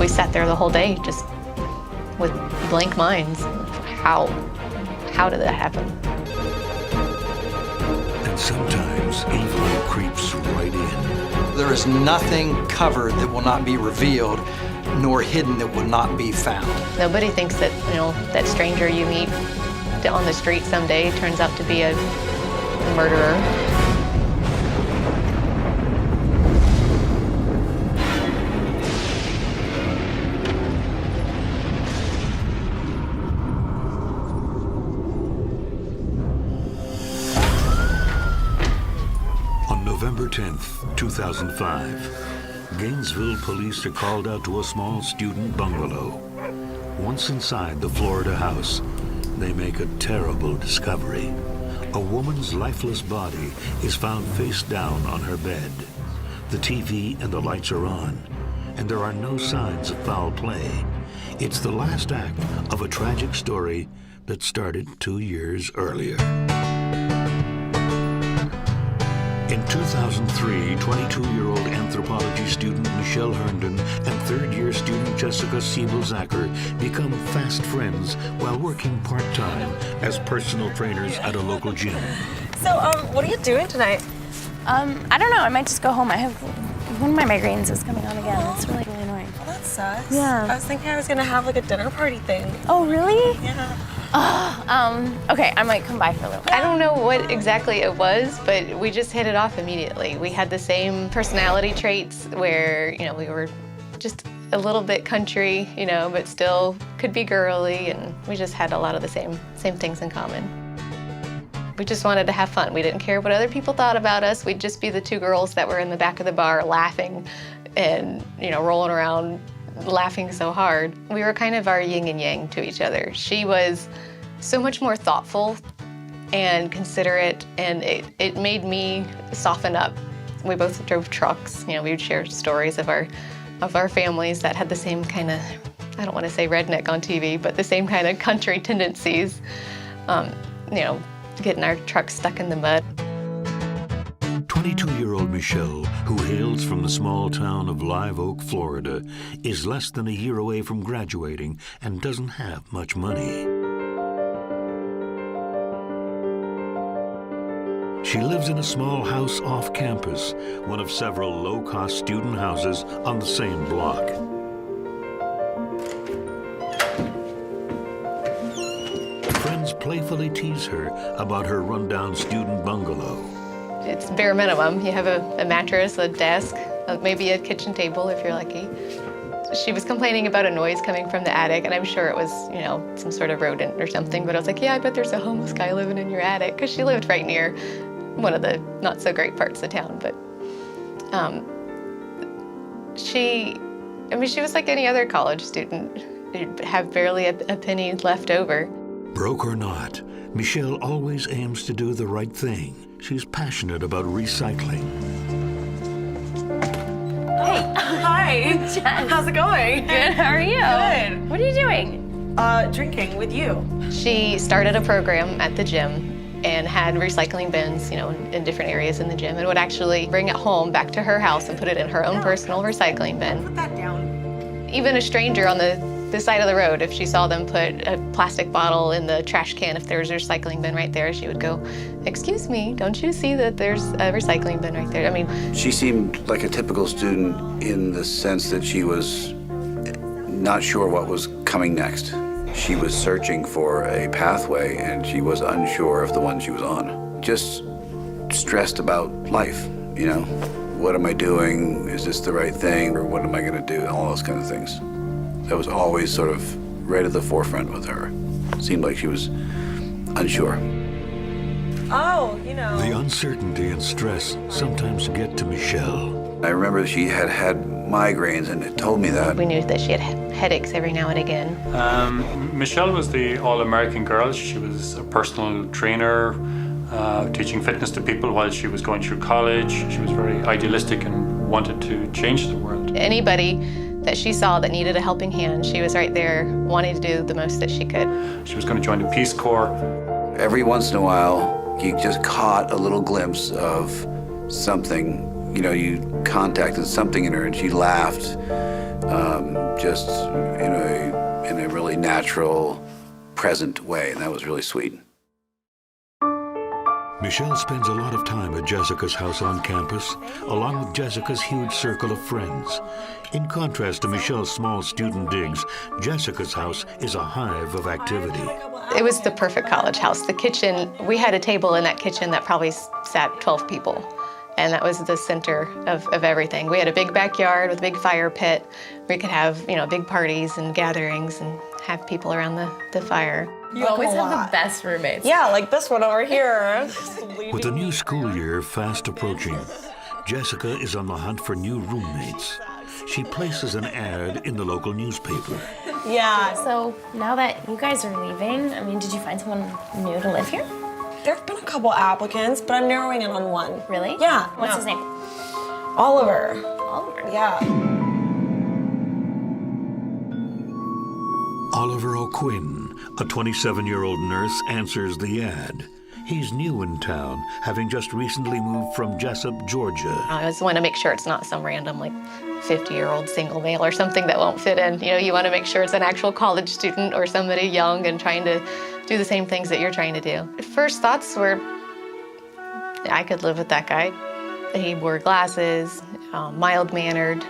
sat there the whole day just with blank minds. How did that happen? And sometimes evil creeps right in. There is nothing covered that will not be revealed, nor hidden that will not be found. Nobody thinks that, that stranger you meet on the street someday turns out to be a murderer. On November 10th, 2005, Gainesville police are called out to a small student bungalow. Once inside the Florida house, they make a terrible discovery. A woman's lifeless body is found face down on her bed. The TV and the lights are on, and there are no signs of foul play. It's the last act of a tragic story that started 2 years earlier. In 2003, 22-year-old anthropology student Michelle Herndon and third-year student Jessica Siebel-Zacher become fast friends while working part-time as personal trainers at a local gym. So, what are you doing tonight? I don't know. I might just go home. I have one of my migraines is coming on again. It's really annoying. Well, that sucks. Yeah. I was thinking I was gonna have like a dinner party thing. Oh, really? Yeah. Okay, I might come by for a little bit. I don't know what exactly it was, but we just hit it off immediately. We had the same personality traits where, we were just a little bit country, but still could be girly, and we just had a lot of the same things in common. We just wanted to have fun. We didn't care what other people thought about us. We'd just be the two girls that were in the back of the bar laughing and, rolling around laughing so hard. We were kind of our yin and yang to each other. She was so much more thoughtful and considerate, and it made me soften up. We both drove trucks. We would share stories of our families that had the same kind of, I don't want to say redneck on TV, but the same kind of country tendencies. Getting our trucks stuck in the mud. 22-year-old Michelle, who hails from the small town of Live Oak, Florida, is less than a year away from graduating and doesn't have much money. She lives in a small house off campus, one of several low-cost student houses on the same block. Friends playfully tease her about her rundown student bungalow. It's bare minimum. You have a mattress, a desk, maybe a kitchen table if you're lucky. She was complaining about a noise coming from the attic, and I'm sure it was, some sort of rodent or something, but I was like, yeah, I bet there's a homeless guy living in your attic, because she lived right near one of the not so great parts of town, but she was like any other college student. She'd have barely a penny left over. Broke or not, Michelle always aims to do the right thing. She's passionate about recycling. Hey. Hi. Jess. How's it going? Good, how are you? Good. What are you doing? Drinking with you. She started a program at the gym and had recycling bins, in different areas in the gym, and would actually bring it home back to her house and put it in her own personal recycling bin. Put that down. Even a stranger on the side of the road, if she saw them put a plastic bottle in the trash can, if there was a recycling bin right there, she would go, "Excuse me, don't you see that there's a recycling bin right there?" She seemed like a typical student in the sense that she was not sure what was coming next. She was searching for a pathway, and she was unsure of the one she was on. Just stressed about life, What am I doing? Is this the right thing? Or what am I gonna do? All those kind of things. That was always sort of right at the forefront with her. Seemed like she was unsure. Oh, The uncertainty and stress sometimes get to Michelle. I remember she had migraines, and it told me that. We knew that she had headaches every now and again. Michelle was the all-American girl. She was a personal trainer, teaching fitness to people while she was going through college. She was very idealistic and wanted to change the world. Anybody that she saw that needed a helping hand, she was right there wanting to do the most that she could. She was going to join the Peace Corps. Every once in a while, you just caught a little glimpse of something. You contacted something in her, and she laughed, just in a really natural, present way, and that was really sweet. Michelle spends a lot of time at Jessica's house on campus, along with Jessica's huge circle of friends. In contrast to Michelle's small student digs, Jessica's house is a hive of activity. It was the perfect college house. The kitchen, we had a table in that kitchen that probably sat 12 people. And that was the center of everything. We had a big backyard with a big fire pit. We could have, big parties and gatherings and have people around the fire. You always have the best roommates. Yeah, like this one over here. With the new school year fast approaching, Jessica is on the hunt for new roommates. She places an ad in the local newspaper. Yeah. So now that you guys are leaving, did you find someone new to live here? There have been a couple applicants, but I'm narrowing in on one. Really? Yeah. What's his name? Oliver. Oliver. Yeah. Oliver O'Quinn, a 27-year-old nurse, answers the ad. He's new in town, having just recently moved from Jessup, Georgia. I just want to make sure it's not some random, 50-year-old single male or something that won't fit in. You want to make sure it's an actual college student or somebody young and trying to do the same things that you're trying to do. First thoughts were, I could live with that guy. He wore glasses, mild-mannered,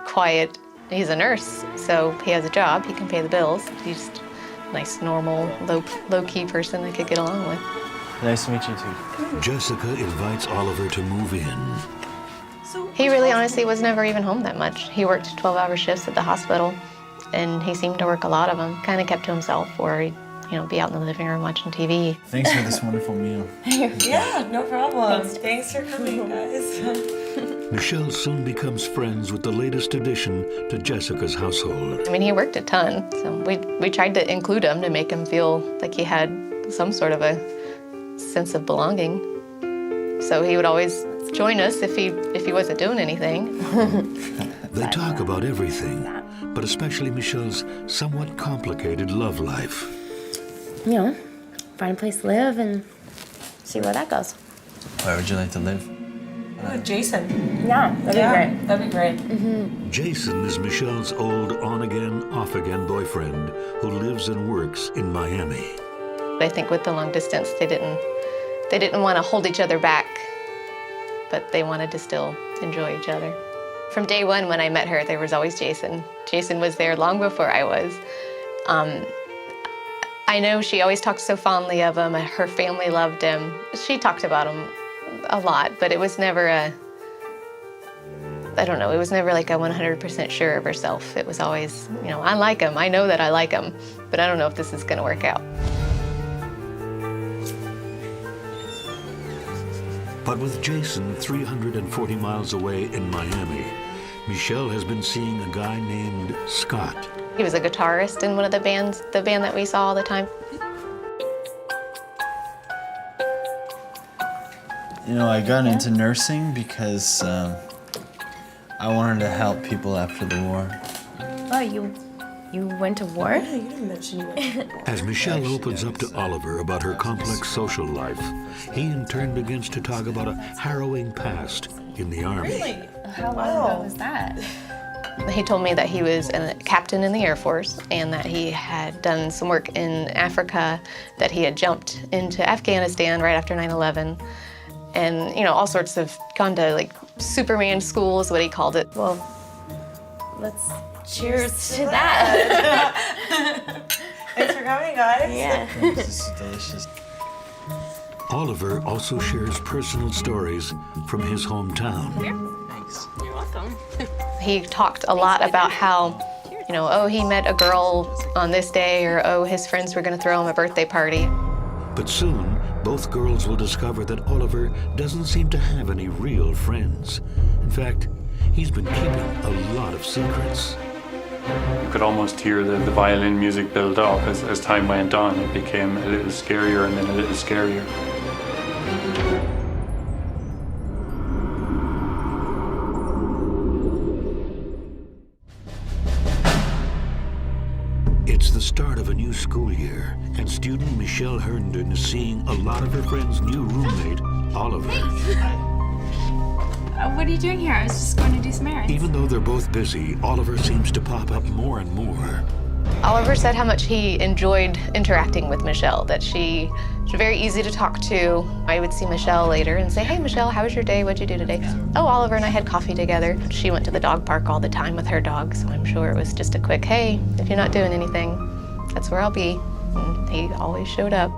quiet. He's a nurse, so he has a job. He can pay the bills. He's just a nice, normal, low-key person I could get along with. Nice to meet you, too. Jessica invites Oliver to move in. He really honestly was never even home that much. He worked 12-hour shifts at the hospital, and he seemed to work a lot of them. Kind of kept to himself, or he'd be out in the living room watching TV. Thanks for this wonderful meal. Yeah, no problem. Thanks for coming, guys. Michelle soon becomes friends with the latest addition to Jessica's household. He worked a ton, so we tried to include him to make him feel like he had some sort of a sense of belonging. So he would always join us if he wasn't doing anything. They talk about everything, but especially Michelle's somewhat complicated love life. Find a place to live and see where that goes. Where would you like to live? Jason. Yeah, that'd be great. That'd be great. Jason is Michelle's old on-again, off-again boyfriend who lives and works in Miami. I think with the long distance, they didn't want to hold each other back, but they wanted to still enjoy each other. From day one when I met her, there was always Jason. Jason was there long before I was. I know she always talked so fondly of him. Her family loved him. She talked about him a lot, but it was never it was never like a 100% sure of herself. It was always, I like him. I know that I like him, but I don't know if this is going to work out. But with Jason 340 miles away in Miami, Michelle has been seeing a guy named Scott. He was a guitarist in one of the band that we saw all the time. I got into nursing because I wanted to help people after the war. Oh, you went to war? Yeah, you didn't mention you went to war. As Michelle opens up to Oliver about her complex social life, he in turn begins to talk about a harrowing past in the Army. Really? How long ago was that? He told me that he was a captain in the Air Force and that he had done some work in Africa, that he had jumped into Afghanistan right after 9/11, and all sorts of gone to Superman school is what he called it. Well, let's cheers to that. Thanks for coming, guys. Yeah. This is delicious. Oliver also shares personal stories from his hometown. Thanks. You're welcome. He talked a lot about how, he met a girl on this day, or his friends were going to throw him a birthday party. But soon, both girls will discover that Oliver doesn't seem to have any real friends. In fact, he's been keeping a lot of secrets. You could almost hear the violin music build up as time went on. It became a little scarier and then a little scarier. It's the start of a new school year, and student Michelle Herndon is seeing a lot of her friends' new roommate, Oliver. What are you doing here? I was just going to do some errands. Even though they're both busy, Oliver seems to pop up more and more. Oliver said how much he enjoyed interacting with Michelle, that she was very easy to talk to. I would see Michelle later and say, hey, Michelle, how was your day? What'd you do today? Oh, Oliver and I had coffee together. She went to the dog park all the time with her dog, so I'm sure it was just a quick, hey, if you're not doing anything, that's where I'll be. And he always showed up.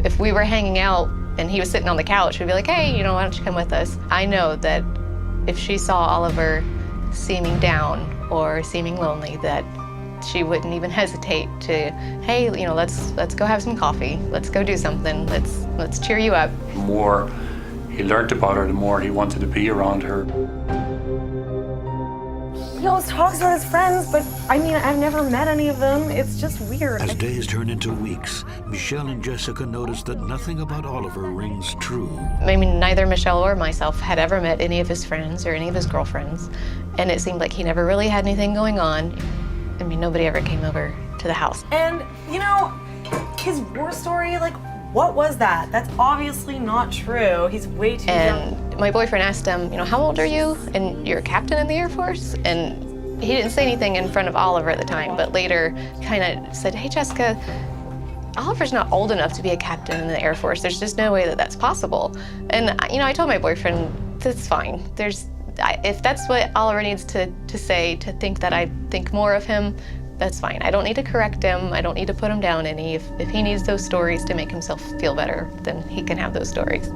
If we were hanging out and he was sitting on the couch, we'd be like, hey, why don't you come with us? I know that if she saw Oliver seeming down or seeming lonely, that she wouldn't even hesitate to, hey, let's go have some coffee. Let's go do something. Let's cheer you up. The more he learned about her, the more he wanted to be around her. He always talks about his friends, but I've never met any of them. It's just weird. As days turn into weeks, Michelle and Jessica notice that nothing about Oliver rings true. Neither Michelle or myself had ever met any of his friends or any of his girlfriends, and it seemed like he never really had anything going on. Nobody ever came over to the house. And, his war story, what was that? That's obviously not true. He's way too young. And my boyfriend asked him, how old are you? And you're a captain in the Air Force? And he didn't say anything in front of Oliver at the time, but later kind of said, hey, Jessica, Oliver's not old enough to be a captain in the Air Force. There's just no way that that's possible. And, I told my boyfriend, that's fine. If that's what Oliver needs to say, to think that I think more of him, that's fine. I don't need to correct him. I don't need to put him down any. If he needs those stories to make himself feel better, then he can have those stories.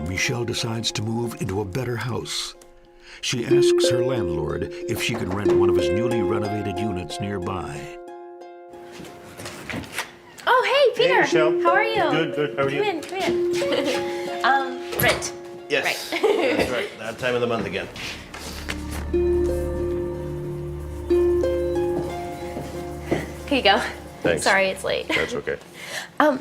Michelle decides to move into a better house. She asks her landlord if she could rent one of his newly renovated units nearby. Oh, hey, Peter. Hey, Michelle. How are you? Good. How are you? Come in. Rent. Yes. Right. That's right. That time of the month again. Here you go. Thanks. Sorry it's late. That's okay.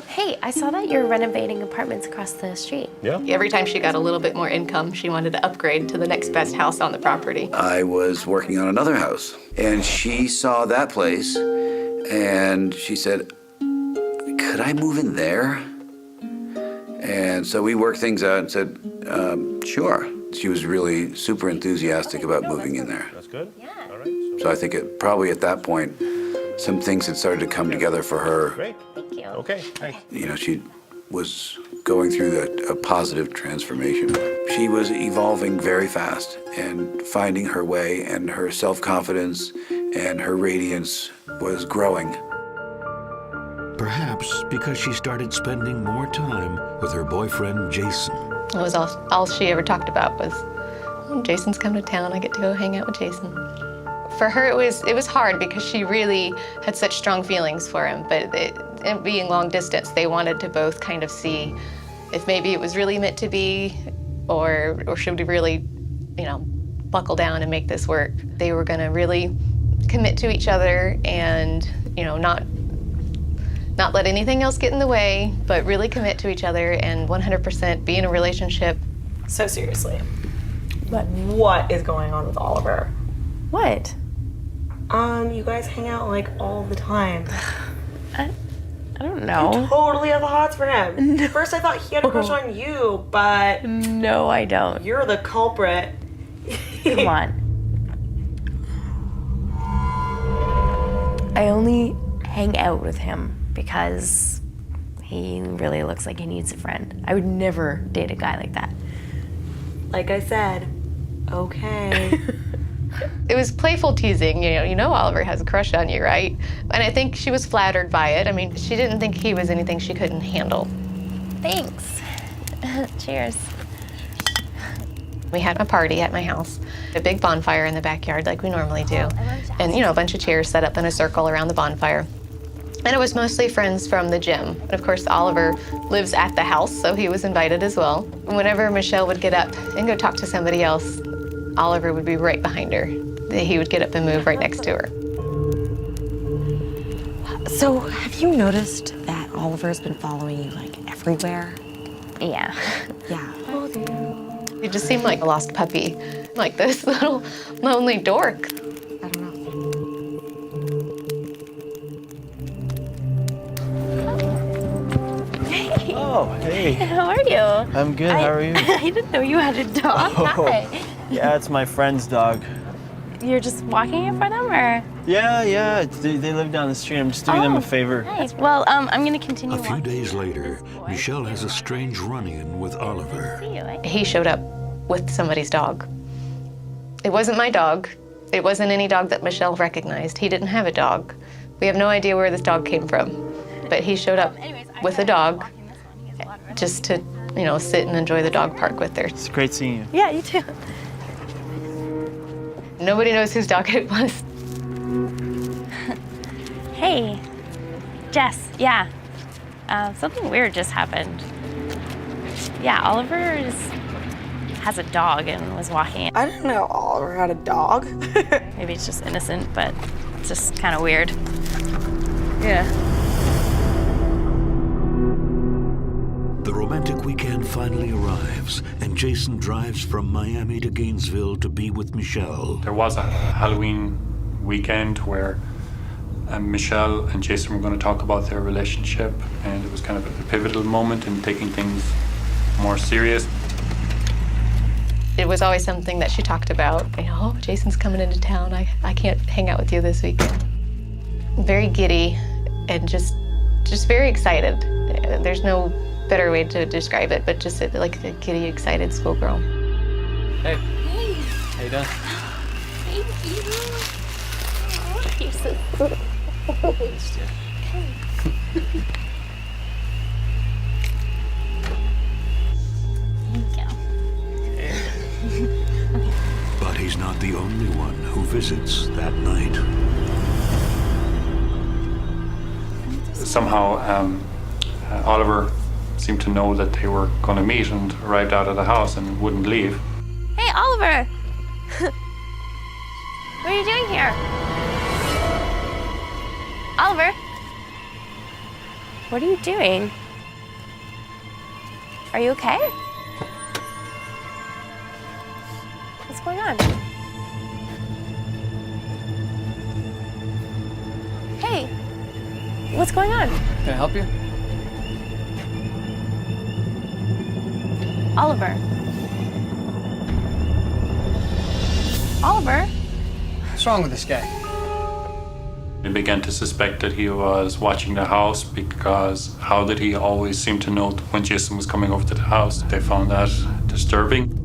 Hey, I saw that you're renovating apartments across the street. Yeah? Every time she got a little bit more income, she wanted to upgrade to the next best house on the property. I was working on another house, and she saw that place, and she said, could I move in there? And so we worked things out and said, sure. She was really super enthusiastic about moving in there. That's good. Yeah. All right. So I think probably at that point, some things had started to come together for her. Great. Thank you. Okay. Thanks. She was going through a positive transformation. She was evolving very fast and finding her way, and her self-confidence and her radiance was growing. Perhaps because she started spending more time with her boyfriend, Jason. It was all she ever talked about was, oh, Jason's come to town, I get to go hang out with Jason. For her, it was hard because she really had such strong feelings for him, but it being long distance, they wanted to both kind of see if maybe it was really meant to be, or should we really, buckle down and make this work. They were gonna really commit to each other and, not let anything else get in the way, but really commit to each other and 100% be in a relationship. So seriously, what is going on with Oliver? What? You guys hang out all the time. I don't know. Totally have the hots for him. No. First I thought he had a crush on you, but No, I don't. you're the culprit. Come on. I only hang out with him because he really looks like he needs a friend. I would never date a guy like that. Like I said, okay. It was playful teasing, Oliver has a crush on you, right? And I think she was flattered by it. She didn't think he was anything she couldn't handle. Thanks. Cheers. We had a party at my house, a big bonfire in the backyard like we normally do. I love jazz. And, a bunch of chairs set up in a circle around the bonfire. And it was mostly friends from the gym. And of course, Oliver lives at the house, so he was invited as well. Whenever Michelle would get up and go talk to somebody else, Oliver would be right behind her. He would get up and move right next to her. So have you noticed that Oliver's been following you like everywhere. Yeah. Yeah. He just seemed like a lost puppy, like this little lonely dork. I don't know. Oh, hey. How are you? I'm good. How are you? I didn't know you had a dog. Oh. Hi. Yeah, it's my friend's dog. You're just walking it for them, or? Yeah. They live down the street. I'm just doing them a favor. Nice. Well, I'm gonna continue. A few walking days with later, this boy. Michelle has a strange run-in with Oliver. See you, eh? He showed up with somebody's dog. It wasn't my dog. It wasn't any dog that Michelle recognized. He didn't have a dog. We have no idea where this dog came from. But he showed up with a dog just to, sit and enjoy the dog park with her. It's great seeing you. Yeah, you too. Nobody knows whose dog it was. Hey, Jess. Yeah. Something weird just happened. Yeah, Oliver has a dog and was walking it. I didn't know Oliver had a dog. Maybe it's just innocent, but it's just kind of weird. Yeah. The romantic weekend finally arrives, and Jason drives from Miami to Gainesville to be with Michelle. There was a Halloween weekend where Michelle and Jason were going to talk about their relationship, and it was kind of a pivotal moment in taking things more serious. It was always something that she talked about. Oh, Jason's coming into town. I can't hang out with you this weekend. Very giddy and just very excited. There's no better way to describe it, but just like a giddy, excited schoolgirl. Hey. How you doing? Thank you. Oh, you're so sweet. Thank you. But he's not the only one who visits that night. Somehow, Oliver seemed to know that they were going to meet and arrived out of the house and wouldn't leave. Hey, Oliver! What are you doing here? Oliver? What are you doing? Are you okay? What's going on? Hey, what's going on? Can I help you? Oliver. Oliver? What's wrong with this guy? They began to suspect that he was watching the house because how did he always seem to know when Jason was coming over to the house? They found that disturbing.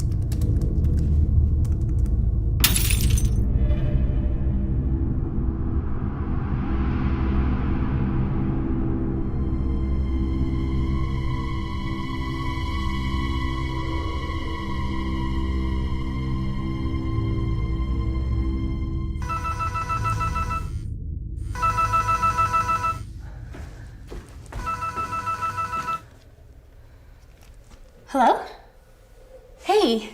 Hello? Hey.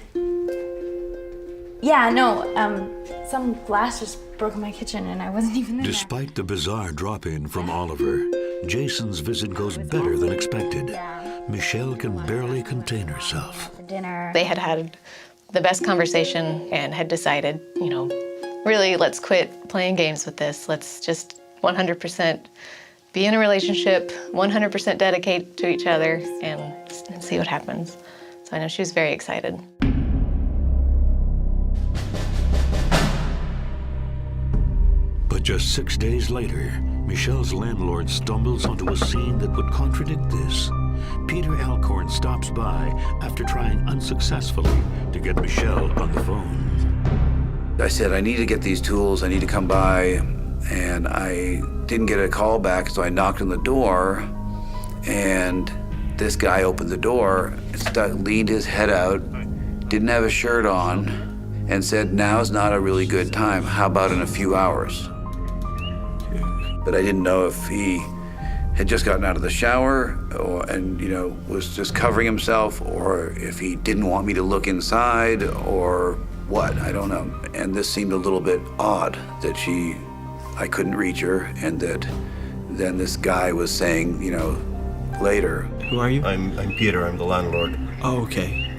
Yeah, no, some glass just broke in my kitchen and I wasn't even there. Despite the bizarre drop-in from Oliver, Jason's visit goes better than expected. Michelle can barely contain herself. Dinner. They had the best conversation and had decided, really, let's quit playing games with this. Let's just 100% be in a relationship, 100% dedicate to each other, and see what happens. So I know she was very excited. But just 6 days later, Michelle's landlord stumbles onto a scene that would contradict this. Peter Alcorn stops by after trying unsuccessfully to get Michelle on the phone. I said, I need to get these tools, I need to come by, and I didn't get a call back, so I knocked on the door, and this guy opened the door, leaned his head out, didn't have a shirt on, and said, now's not a really good time, how about in a few hours? But I didn't know if he had just gotten out of the shower and was just covering himself, or if he didn't want me to look inside, or what, I don't know. And this seemed a little bit odd that I couldn't reach her, and that then this guy was saying, later. Who are you? I'm Peter. I'm the landlord. Oh, okay.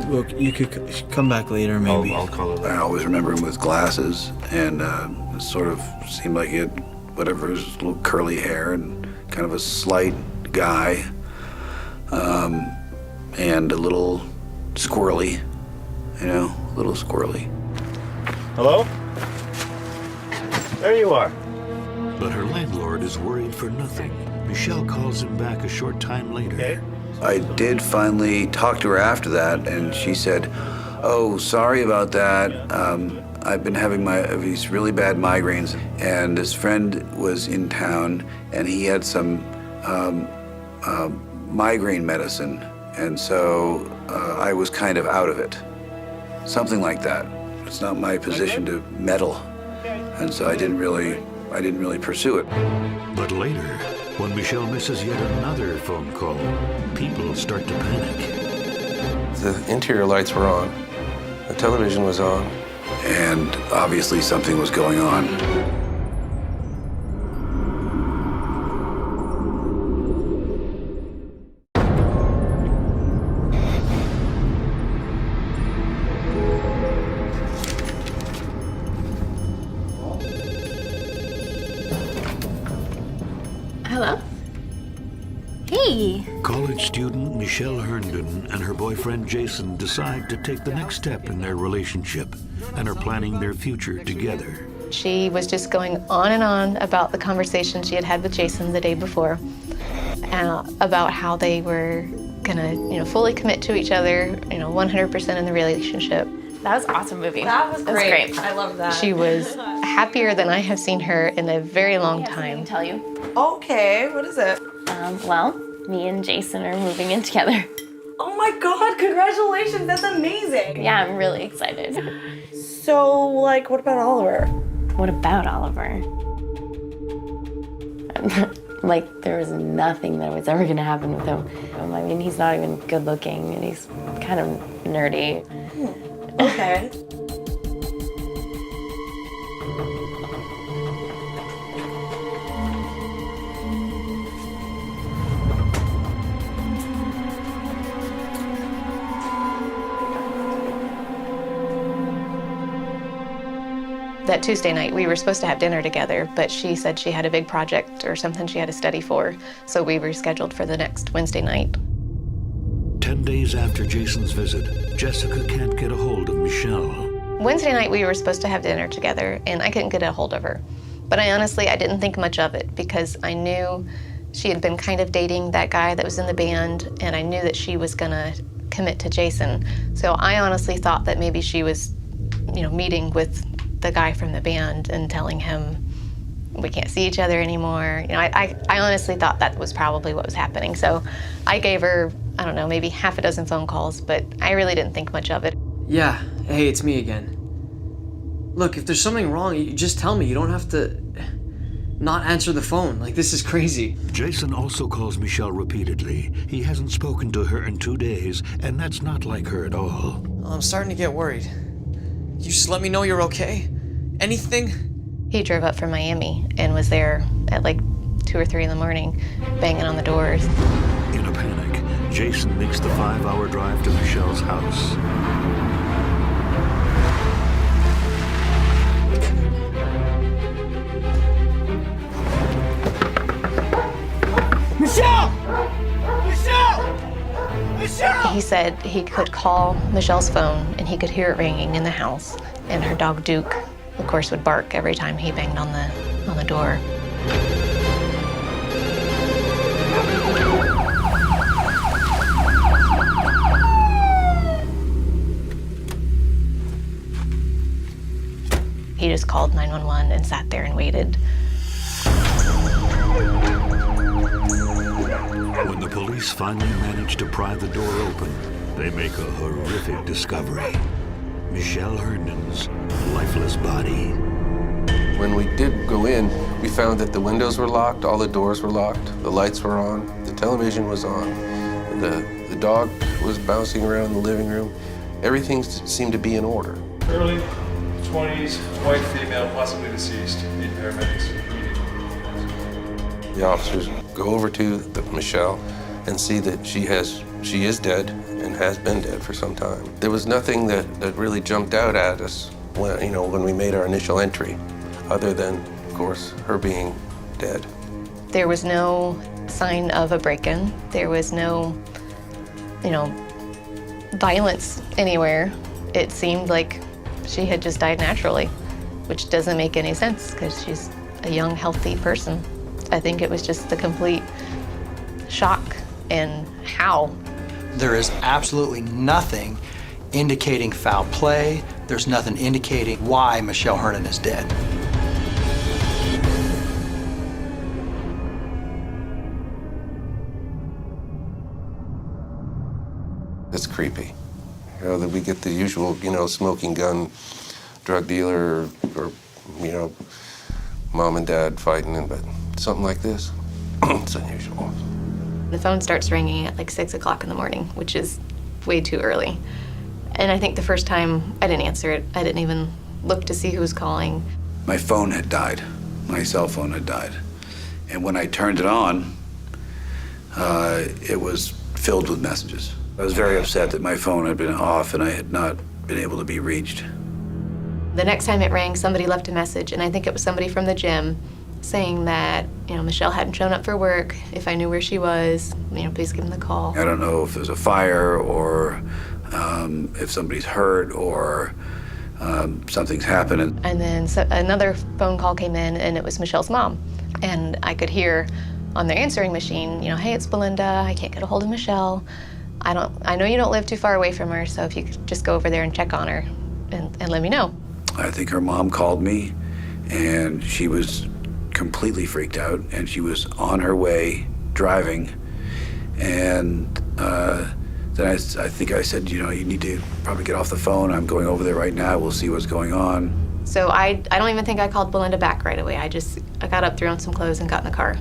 Well, you could come back later, maybe. I'll call it I later. always remember him with glasses, and it sort of seemed like he had whatever, his little curly hair and kind of a slight guy, and a little squirrely, a little squirrely. Hello? There you are. But her landlord is worried for nothing. Michelle calls him back a short time later. Okay. I did finally talk to her after that, and she said, "Oh, sorry about that. I've been having these really bad migraines, and this friend was in town, and he had some migraine medicine, and so I was kind of out of it." Something like that. It's not my position to meddle, and so I didn't really pursue it. But later, when Michelle misses yet another phone call, people start to panic. The interior lights were on. The television was on. And obviously something was going on. Hello? Hey. College student Michelle Herndon and her boyfriend Jason decide to take the next step in their relationship and are planning their future together. She was just going on and on about the conversation she had had with Jason the day before, about how they were gonna, fully commit to each other, 100% in the relationship. That was an awesome movie. That was great. It was I love that. She was happier than I have seen her in a very long great. I time. can tell you. Okay, what is it? Well, me and Jason are moving in together. Oh my God, congratulations, that's amazing. Yeah, I'm really excited. So, what about Oliver? What about Oliver? There was nothing that was ever gonna happen with him. I mean, he's not even good looking and he's kind of nerdy. Okay. That Tuesday night, we were supposed to have dinner together, but she said she had a big project or something she had to study for, so we rescheduled for the next Wednesday night. 10 days after Jason's visit, Jessica can't get a hold of Michelle. Wednesday night, we were supposed to have dinner together, and I couldn't get a hold of her. But I didn't think much of it because I knew she had been kind of dating that guy that was in the band, and I knew that she was gonna commit to Jason. So I honestly thought that maybe she was, meeting with the guy from the band and telling him we can't see each other anymore. I honestly thought that was probably what was happening. So I gave her, I don't know, maybe half a dozen phone calls, but I really didn't think much of it. Yeah, hey, it's me again. Look, if there's something wrong, you just tell me. You don't have to not answer the phone. This is crazy. Jason also calls Michelle repeatedly. He hasn't spoken to her in 2 days, and that's not like her at all. I'm starting to get worried. You just let me know you're okay? Anything? He drove up from Miami and was there at 2 or 3 in the morning, banging on the doors. In a panic, Jason makes the 5-hour drive to Michelle's house. Michelle! Michelle! Michelle! He said he could call Michelle's phone and he could hear it ringing in the house. And her dog Duke, of course, would bark every time he banged on the door. He just called 911 and sat there and waited. When the police finally manage to pry the door open, they make a horrific discovery. Michelle Herndon's lifeless body. When we did go in, we found that the windows were locked, all the doors were locked, the lights were on, the television was on, the dog was bouncing around the living room. Everything seemed to be in order. Early 20s, white female, possibly deceased. Need paramedics. The officers go over to Michelle and see that she is dead and has been dead for some time. There was nothing that really jumped out at us when we made our initial entry, other than, of course, her being dead. There was no sign of a break-in. There was no, violence anywhere. It seemed like she had just died naturally, which doesn't make any sense because she's a young, healthy person. I think it was just the complete shock and how. There is absolutely nothing indicating foul play. There's nothing indicating why Michelle Herndon is dead. It's creepy. That we get the usual, smoking gun, drug dealer, or mom and dad fighting, but something like this, it's unusual. The phone starts ringing at like 6 o'clock in the morning, which is way too early. And I think the first time I didn't answer it. I didn't even look to see who was calling. My phone had died. My cell phone had died. And when I turned it on, it was filled with messages. I was very upset that my phone had been off and I had not been able to be reached. The next time it rang, somebody left a message, and I think it was somebody from the gym saying that, Michelle hadn't shown up for work. If I knew where she was, please give them the call. I don't know if there's a fire or if somebody's hurt or something's happening. And then another phone call came in, and it was Michelle's mom. And I could hear on the answering machine, hey, it's Belinda. I can't get a hold of Michelle. I know you don't live too far away from her, so if you could just go over there and check on her and let me know. I think her mom called me, and she was completely freaked out, and she was on her way driving. And then I think I said, you need to probably get off the phone. I'm going over there right now. We'll see what's going on. So I don't even think I called Belinda back right away. I got up, threw on some clothes, and got in the car.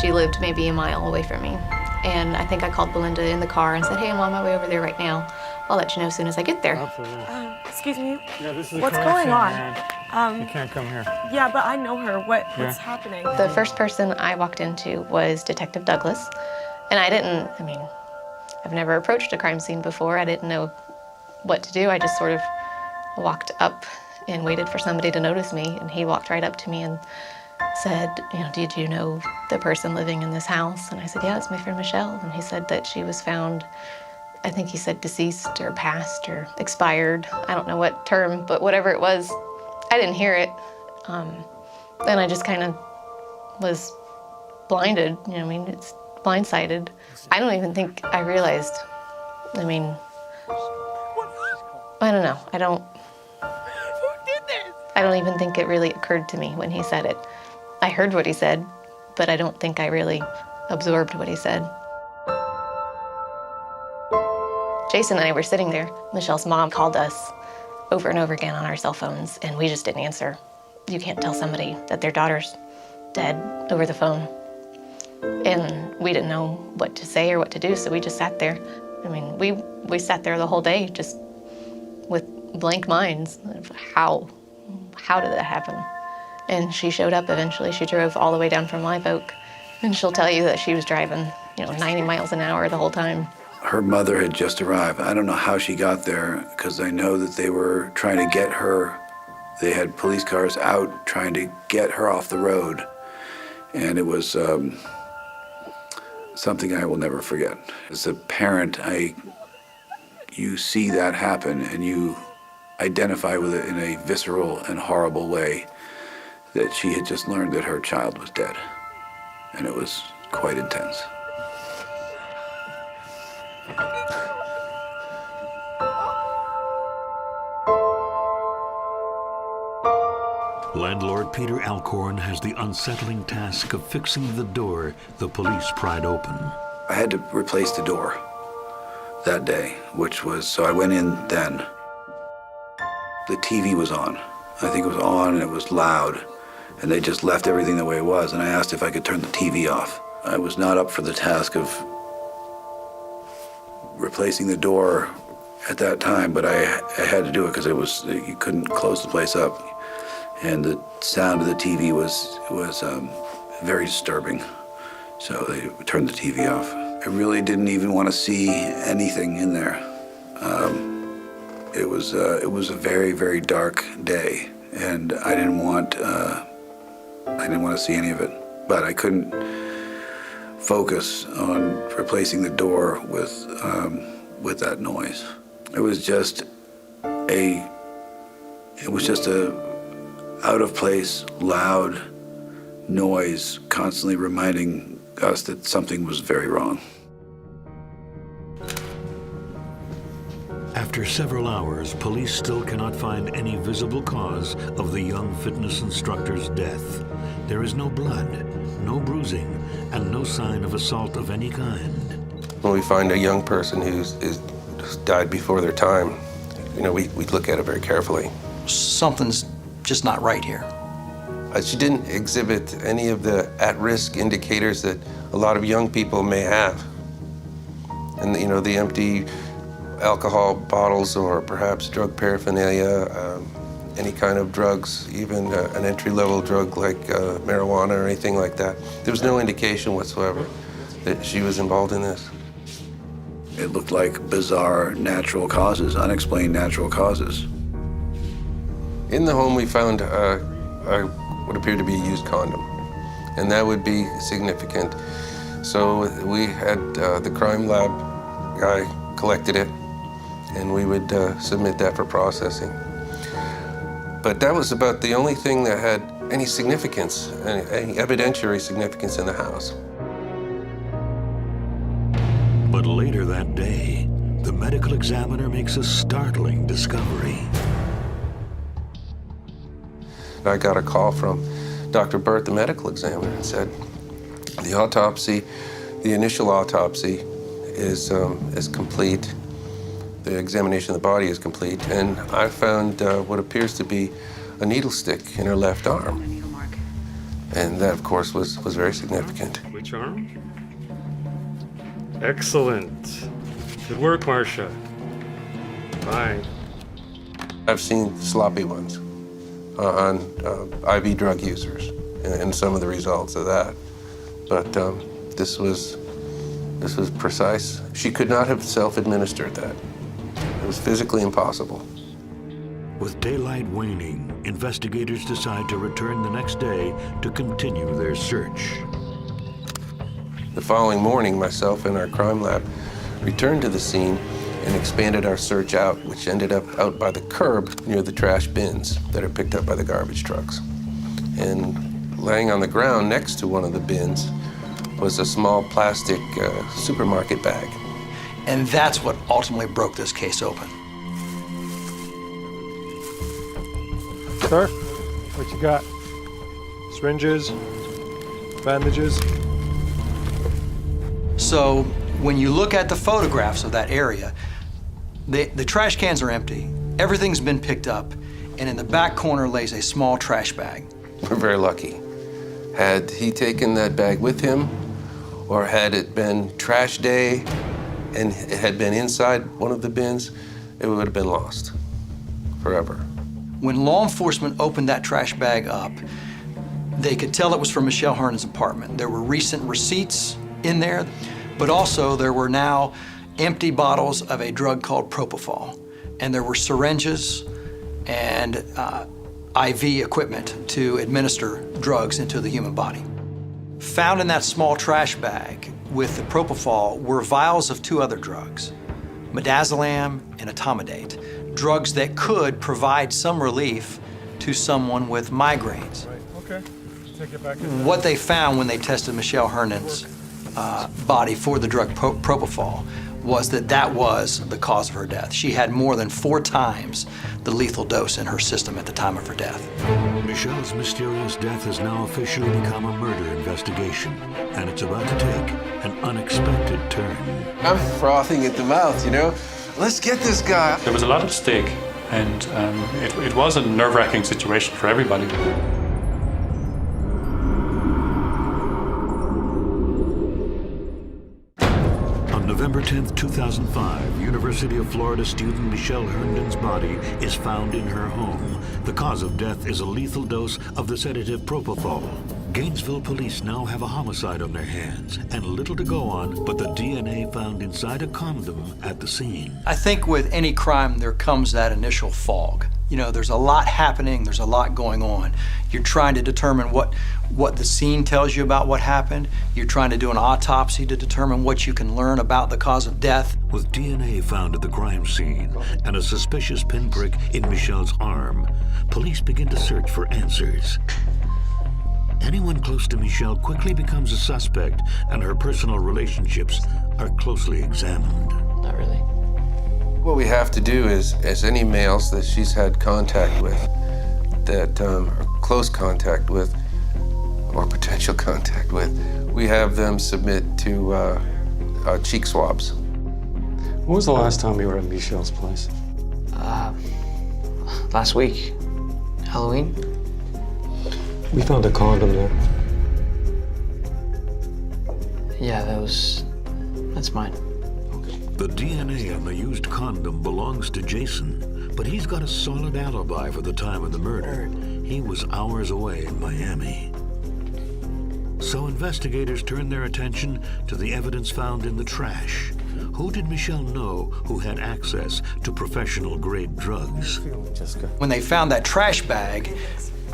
She lived maybe a mile away from me. And I think I called Belinda in the car and said, hey, I'm on my way over there right now. I'll let you know as soon as I get there. Absolutely. Excuse me. Yeah, this is What's a crime going scene, on? man. You can't come here. Yeah, but I know her. What's happening? The first person I walked into was Detective Douglas. And I've never approached a crime scene before. I didn't know what to do. I just sort of walked up and waited for somebody to notice me. And he walked right up to me and said, did you know the person living in this house? And I said, yeah, it's my friend Michelle. And he said that she was found, I think he said deceased or passed or expired. I don't know what term, but whatever it was, I didn't hear it. And I just kind of was blinded, it's blindsided. I don't even think I realized, I don't know, Who did this? I don't even think it really occurred to me when he said it. I heard what he said, but I don't think I really absorbed what he said. Jason and I were sitting there. Michelle's mom called us over and over again on our cell phones, and we just didn't answer. You can't tell somebody that their daughter's dead over the phone. And we didn't know what to say or what to do, so we just sat there. We sat there the whole day just with blank minds of how did that happen? And she showed up eventually. She drove all the way down from Live Oak, and she'll tell you that she was driving, 90 miles an hour the whole time. Her mother had just arrived. I don't know how she got there, because I know that they were trying to get her. They had police cars out trying to get her off the road. And it was something I will never forget. As a parent, you see that happen and you identify with it in a visceral and horrible way, that she had just learned that her child was dead. And it was quite intense. Landlord Peter Alcorn has the unsettling task of fixing the door the police pried open. I had to replace the door that day, so I went in then. The TV was on. I think it was on and it was loud, and they just left everything the way it was, and I asked if I could turn the TV off. I was not up for the task of replacing the door at that time, but I had to do it because you couldn't close the place up. And the sound of the TV was very disturbing. So they turned the TV off. I really didn't even want to see anything in there. It was a very, very dark day, and I didn't want to see any of it. But I couldn't focus on replacing the door with that noise. It was just a out of place, loud noise, constantly reminding us that something was very wrong. After several hours, police still cannot find any visible cause of the young fitness instructor's death. There is no blood, no bruising, and no sign of assault of any kind. When we find a young person who's died before their time, you know, we look at it very carefully. Something's just not right here. She didn't exhibit any of the at-risk indicators that a lot of young people may have. And, you know, the empty alcohol bottles or perhaps drug paraphernalia, any kind of drugs, even an entry-level drug like marijuana or anything like that. There was no indication whatsoever that she was involved in this. It looked like bizarre natural causes, unexplained natural causes. In the home, we found what appeared to be a used condom, and that would be significant. So we had the crime lab guy collected it, and we would submit that for processing. But that was about the only thing that had any significance, any evidentiary significance in the house. But later that day, the medical examiner makes a startling discovery. I got a call from Dr. Burt, the medical examiner, and said, the autopsy, the initial autopsy is complete. The examination of the body is complete, and I found what appears to be a needle stick in her left arm. And that, of course, was very significant. Which arm? Excellent. Good work, Marcia. Fine. I've seen sloppy ones on IV drug users and some of the results of that. But this was precise. She could not have self-administered that. It was physically impossible. With daylight waning, investigators decide to return the next day to continue their search. The following morning, myself and our crime lab returned to the scene and expanded our search out, which ended up out by the curb near the trash bins that are picked up by the garbage trucks. And laying on the ground next to one of the bins was a small plastic supermarket bag. And that's what ultimately broke this case open. Sir, what you got? Syringes, bandages? So when you look at the photographs of that area, the trash cans are empty. Everything's been picked up, and in the back corner lays a small trash bag. We're very lucky. Had he taken that bag with him, or had it been trash day and it had been inside one of the bins, it would have been lost forever. When law enforcement opened that trash bag up, they could tell it was from Michelle Hernan's apartment. There were recent receipts in there, but also there were now empty bottles of a drug called propofol, and there were syringes and IV equipment to administer drugs into the human body. Found in that small trash bag with the propofol were vials of two other drugs, midazolam and etomidate, drugs that could provide some relief to someone with migraines. Right, okay. Take it back in. What they found when they tested Michelle Hernan's body for the drug propofol was that that was the cause of her death. She had more than 4 times the lethal dose in her system at the time of her death. Michelle's mysterious death has now officially become a murder investigation, and it's about to take an unexpected turn. I'm frothing at the mouth, you know? Let's get this guy. There was a lot at stake, and it was a nerve-wracking situation for everybody. On November 10th, 2005, University of Florida student Michelle Herndon's body is found in her home. The cause of death is a lethal dose of the sedative propofol. Gainesville police now have a homicide on their hands and little to go on but the DNA found inside a condom at the scene. I think with any crime, there comes that initial fog. You know, there's a lot happening, there's a lot going on. You're trying to determine what the scene tells you about what happened. You're trying to do an autopsy to determine what you can learn about the cause of death. With DNA found at the crime scene and a suspicious pinprick in Michelle's arm, police begin to search for answers. Anyone close to Michelle quickly becomes a suspect, and her personal relationships are closely examined. Not really. What we have to do is any males that she's had contact with, that or close contact with, or potential contact with, we have them submit to cheek swabs. When was the last time you were at Michelle's place? Last week. Halloween? We found a condom there. Yeah, that's mine. The DNA on the used condom belongs to Jason, but he's got a solid alibi for the time of the murder. He was hours away in Miami. So investigators turn their attention to the evidence found in the trash. Who did Michelle know who had access to professional-grade drugs? When they found that trash bag,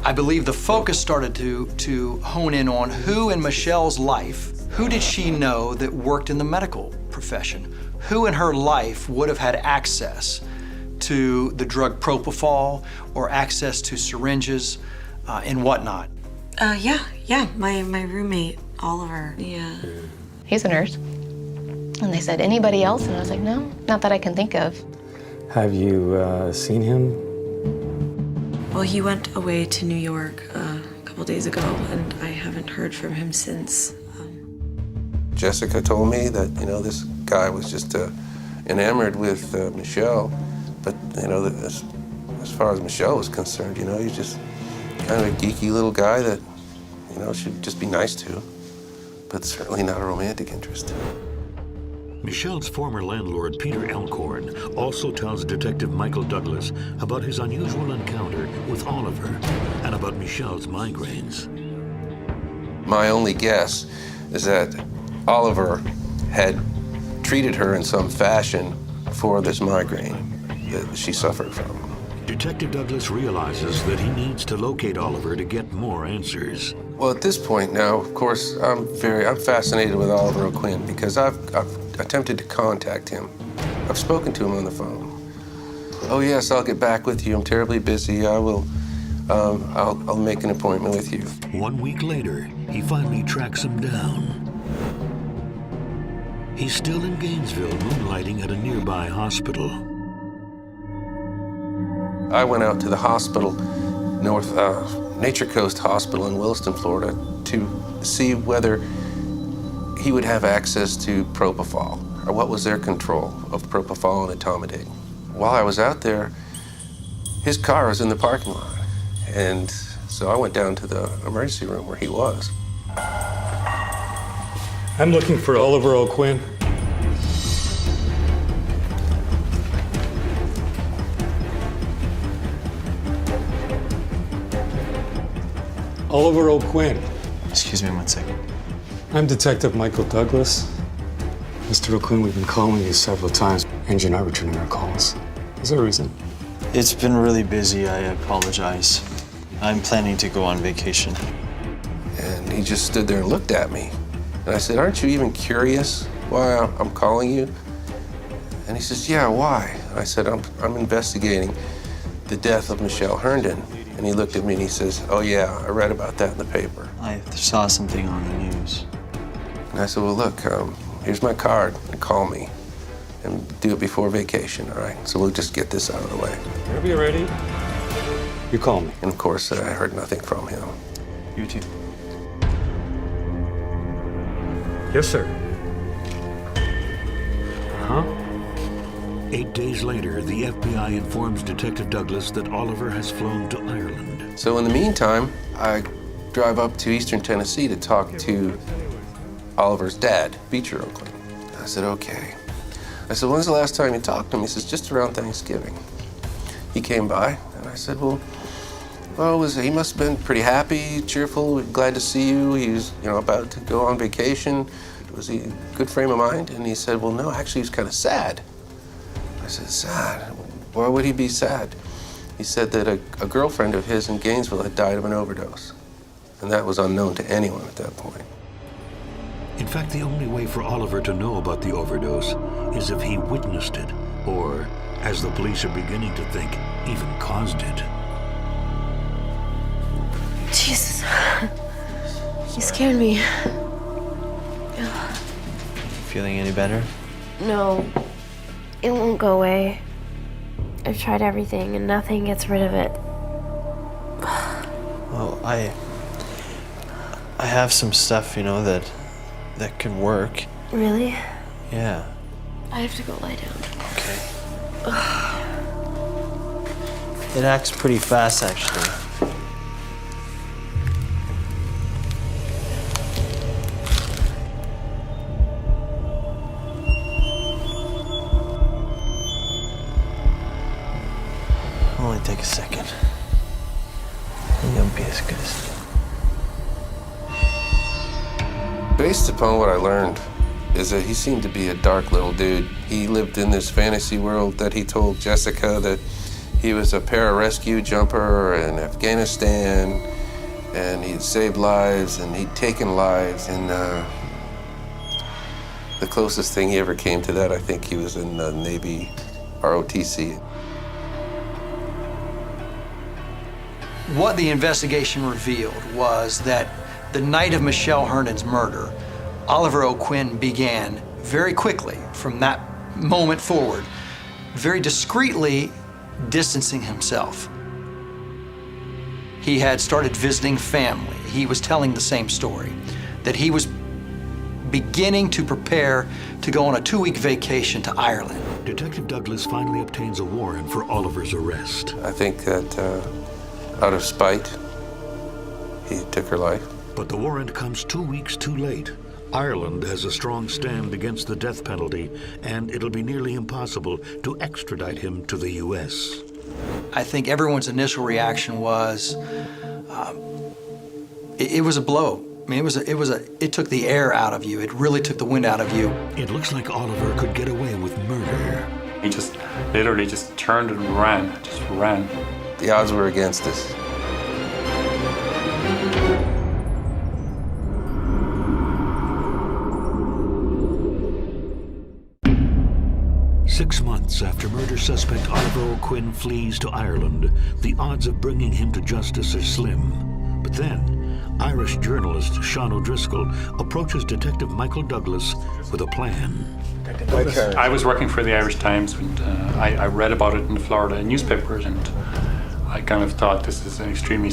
I believe the focus started to hone in on who in Michelle's life, who did she know that worked in the medical profession? Who in her life would have had access to the drug propofol or access to syringes and whatnot? Yeah, my roommate, Oliver, yeah. He's a nurse. And they said, anybody else? And I was like, no, not that I can think of. Have you seen him? Well, he went away to New York a couple days ago, and I haven't heard from him since. Jessica told me that, this guy was just enamored with Michelle, but, as far as Michelle was concerned, he's just kind of a geeky little guy that, should just be nice to, but certainly not a romantic interest. Michelle's former landlord, Peter Elkhorn, also tells Detective Michael Douglas about his unusual encounter with Oliver and about Michelle's migraines. My only guess is that Oliver had treated her in some fashion for this migraine that she suffered from. Detective Douglas realizes that he needs to locate Oliver to get more answers. Well, at this point now, of course, I'm fascinated with Oliver O'Quinn because I've attempted to contact him. I've spoken to him on the phone. Oh yes, I'll get back with you. I'm terribly busy. I will. I'll make an appointment with you. 1 week later, he finally tracks him down. He's still in Gainesville, moonlighting at a nearby hospital. I went out to the hospital, Nature Coast Hospital in Williston, Florida, to see whether he would have access to propofol, or what was their control of propofol and etomidate. While I was out there, his car was in the parking lot, and so I went down to the emergency room where he was. I'm looking for Oliver O'Quinn. Oliver O'Quinn. Excuse me 1 second. I'm Detective Michael Douglas. Mr. O'Quinn, we've been calling you several times, and you're not returning our calls. Is there a reason? It's been really busy. I apologize. I'm planning to go on vacation. And he just stood there and looked at me. And I said, aren't you even curious why I'm calling you? And he says, yeah, why? And I said, I'm investigating the death of Michelle Herndon. And he looked at me and he says, oh yeah, I read about that in the paper. I saw something on the news. And I said, well look, here's my card, and call me. And do it before vacation, all right? So we'll just get this out of the way. Whenever you're ready, you call me. And of course, I heard nothing from him. You too. Yes, sir. Huh? 8 days later, the FBI informs Detective Douglas that Oliver has flown to Ireland. So in the meantime, I drive up to Eastern Tennessee to talk to Oliver's dad, Beecher Oakland. I said, okay. I said, when's the last time you talked to him? He says, just around Thanksgiving. He came by, and I said, well, Well, he must have been pretty happy, cheerful, glad to see you. He was, about to go on vacation. Was he in a good frame of mind? And he said, well, no, actually, he was kind of sad. I said, sad? Why would he be sad? He said that a girlfriend of his in Gainesville had died of an overdose. And that was unknown to anyone at that point. In fact, the only way for Oliver to know about the overdose is if he witnessed it, or, as the police are beginning to think, even caused it. Jesus. You scared me. Feeling any better? No. It won't go away. I've tried everything and nothing gets rid of it. Well, I have some stuff, that could work. Really? Yeah. I have to go lie down. Okay. It acts pretty fast, actually. Only take a second. It won't be as good as... Based upon what I learned, is that he seemed to be a dark little dude. He lived in this fantasy world that he told Jessica that he was a pararescue jumper in Afghanistan, and he'd saved lives, and he'd taken lives, and the closest thing he ever came to that, I think he was in the Navy ROTC. What the investigation revealed was that the night of Michelle Hernan's murder, Oliver O'Quinn began very quickly, from that moment forward, very discreetly distancing himself. He had started visiting family. He was telling the same story, that he was beginning to prepare to go on a 2-week vacation to Ireland. Detective Douglas finally obtains a warrant for Oliver's arrest. I think that out of spite, he took her life. But the warrant comes 2 weeks too late. Ireland has a strong stand against the death penalty, and it'll be nearly impossible to extradite him to the U.S. I think everyone's initial reaction was, it was a blow. I mean, it took the air out of you. It really took the wind out of you. It looks like Oliver could get away with murder. He just literally just turned and ran. The odds were against us. Six months after murder suspect Oliver O'Quinn flees to Ireland, the odds of bringing him to justice are slim. But then, Irish journalist Sean O'Driscoll approaches Detective Michael Douglas with a plan. I was working for the Irish Times, and I read about it in the Florida newspapers, and I kind of thought this is an extremely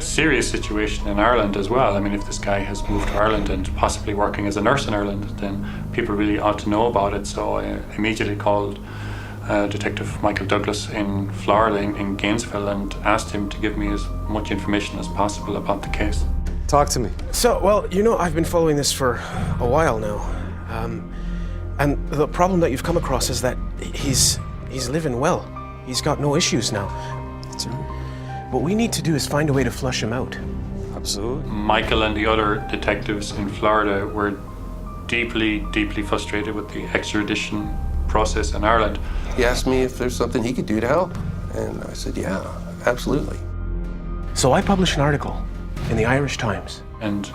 serious situation in Ireland as well. I mean, if this guy has moved to Ireland and possibly working as a nurse in Ireland, then people really ought to know about it. So I immediately called Detective Michael Douglas in Florida, in Gainesville, and asked him to give me as much information as possible about the case. Talk to me. So, well, I've been following this for a while now. And the problem that you've come across is that he's living well. He's got no issues now. That's right. What we need to do is find a way to flush him out. Absolutely. Michael and the other detectives in Florida were deeply, deeply frustrated with the extradition process in Ireland. He asked me if there's something he could do to help, and I said, yeah, absolutely. So I published an article in the Irish Times. And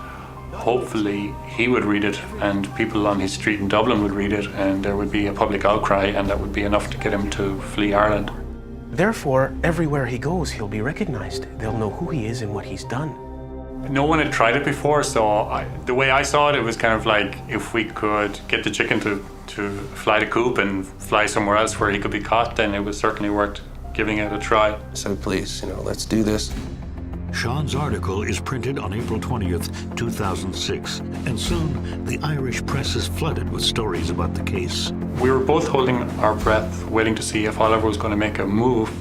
hopefully he would read it, and people on his street in Dublin would read it, and there would be a public outcry, and that would be enough to get him to flee Ireland. Therefore, everywhere he goes, he'll be recognized. They'll know who he is and what he's done. No one had tried it before, so the way I saw it, it was kind of like if we could get the chicken to fly the coop and fly somewhere else where he could be caught, then it was certainly worth giving it a try. So please, let's do this. Sean's article is printed on April 20th, 2006, and soon the Irish press is flooded with stories about the case. We were both holding our breath, waiting to see if Oliver was going to make a move.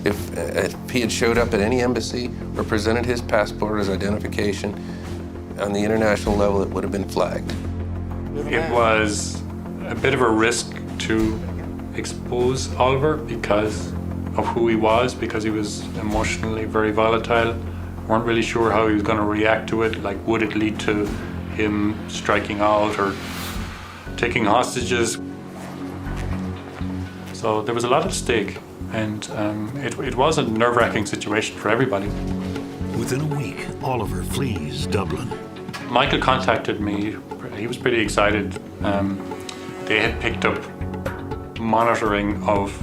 If he had showed up at any embassy or presented his passport as identification, on the international level, it would have been flagged. It was a bit of a risk to expose Oliver because of who he was because he was emotionally very volatile. Weren't really sure how he was going to react to it. Like, would it lead to him striking out or taking hostages? So there was a lot at stake, and it was a nerve-wracking situation for everybody. Within a week, Oliver flees Dublin. Michael contacted me. He was pretty excited. They had picked up monitoring of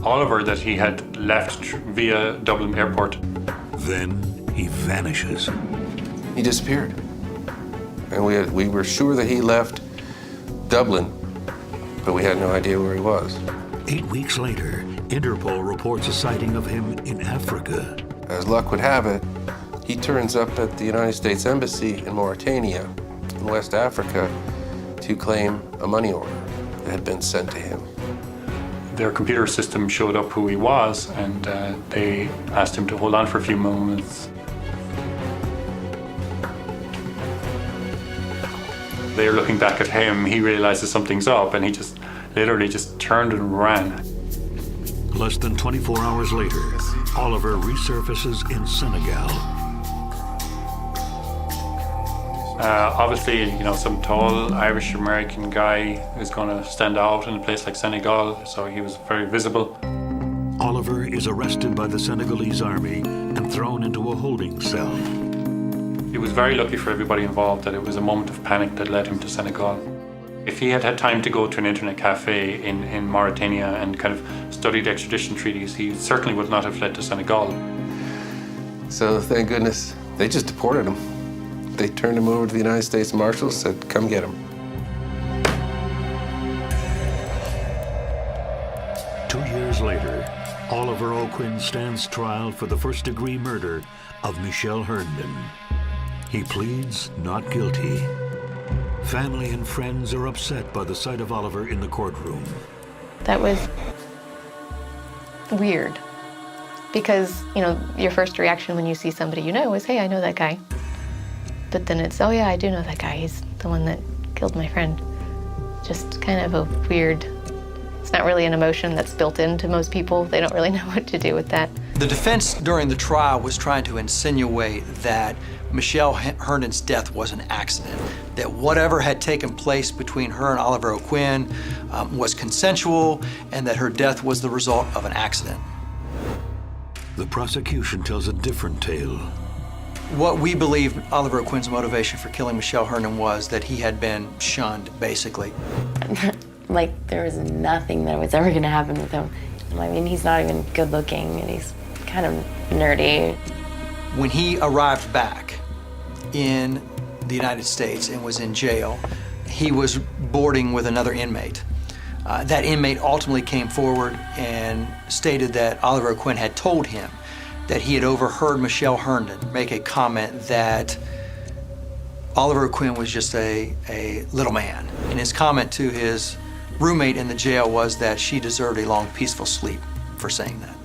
Oliver that he had left via Dublin airport. Then he vanishes. He disappeared. And we were sure that he left Dublin, but we had no idea where he was. 8 weeks later, Interpol reports a sighting of him in Africa. As luck would have it, he turns up at the United States Embassy in Mauritania, in West Africa, to claim a money order that had been sent to him. Their computer system showed up who he was, and they asked him to hold on for a few moments. They're looking back at him, he realizes something's up, and he just literally just turned and ran. Less than 24 hours later, Oliver resurfaces in Senegal. Obviously, you know, some tall Irish-American guy is going to stand out in a place like Senegal, so he was very visible. Oliver is arrested by the Senegalese army and thrown into a holding cell. It was very lucky for everybody involved that it was a moment of panic that led him to Senegal. If he had had time to go to an internet cafe in Mauritania and kind of study the extradition treaties, he certainly would not have fled to Senegal. So thank goodness they just deported him. They turned him over to the United States Marshals, said, come get him. 2 years later, Oliver O'Quinn stands trial for the first-degree murder of Michelle Herndon. He pleads not guilty. Family and friends are upset by the sight of Oliver in the courtroom. That was weird because, you know, your first reaction when you see somebody you know is, hey, I know that guy. But then it's, oh yeah, I do know that guy. He's the one that killed my friend. Just kind of a weird, it's not really an emotion that's built into most people. They don't really know what to do with that. The defense during the trial was trying to insinuate that Michelle Herndon's death was an accident, that whatever had taken place between her and Oliver O'Quinn was consensual, and that her death was the result of an accident. The prosecution tells a different tale. What we believe Oliver O'Quinn's motivation for killing Michelle Herndon was that he had been shunned, basically. Like, there was nothing that was ever gonna happen with him. I mean, he's not even good looking, and he's kind of nerdy. When he arrived back in the United States and was in jail, he was boarding with another inmate. That inmate ultimately came forward and stated that Oliver O'Quinn had told him that he had overheard Michelle Herndon make a comment that Oliver O'Quinn was just a little man. And his comment to his roommate in the jail was that she deserved a long, peaceful sleep for saying that.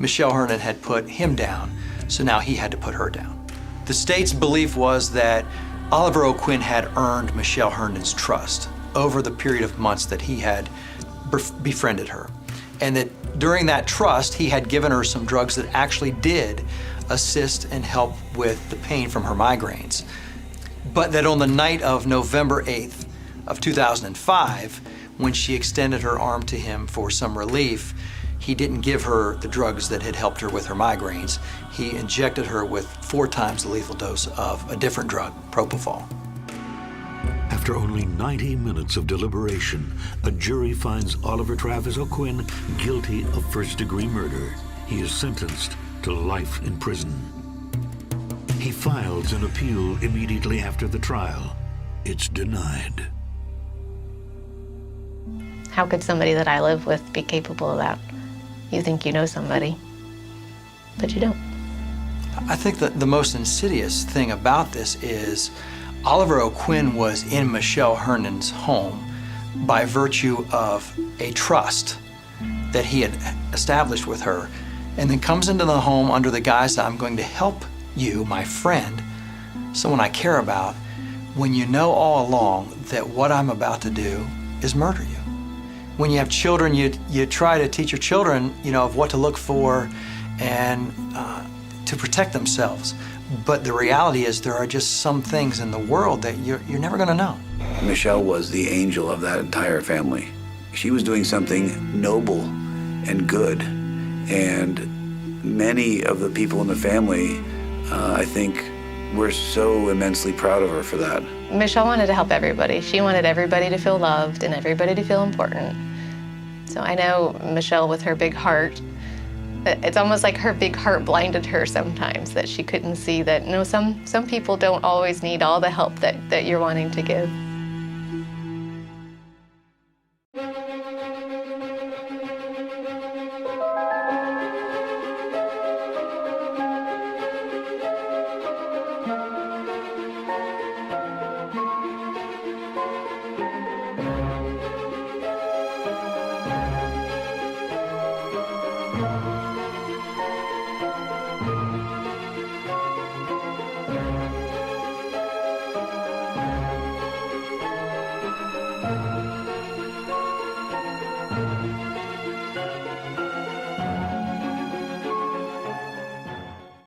Michelle Herndon had put him down, so now he had to put her down. The state's belief was that Oliver O'Quinn had earned Michelle Herndon's trust over the period of months that he had befriended her, and that during that trust, he had given her some drugs that actually did assist and help with the pain from her migraines. But that on the night of November 8th of 2005, when she extended her arm to him for some relief, he didn't give her the drugs that had helped her with her migraines. He injected her with 4 times the lethal dose of a different drug, propofol. After only 90 minutes of deliberation, a jury finds Oliver Travis O'Quinn guilty of first-degree murder. He is sentenced to life in prison. He files an appeal immediately after the trial. It's denied. How could somebody that I live with be capable of that? You think you know somebody, but you don't. I think that the most insidious thing about this is Oliver O'Quinn was in Michelle Herndon's home by virtue of a trust that he had established with her, and then comes into the home under the guise that I'm going to help you, my friend, someone I care about, when you know all along that what I'm about to do is murder you. When you have children, you try to teach your children, of what to look for and to protect themselves. But the reality is there are just some things in the world that you're never going to know. Michelle was the angel of that entire family. She was doing something noble and good. And many of the people in the family, I think, were so immensely proud of her for that. Michelle wanted to help everybody. She wanted everybody to feel loved and everybody to feel important. So I know Michelle, with her big heart, it's almost like her big heart blinded her sometimes, that she couldn't see that, some people don't always need all the help that you're wanting to give.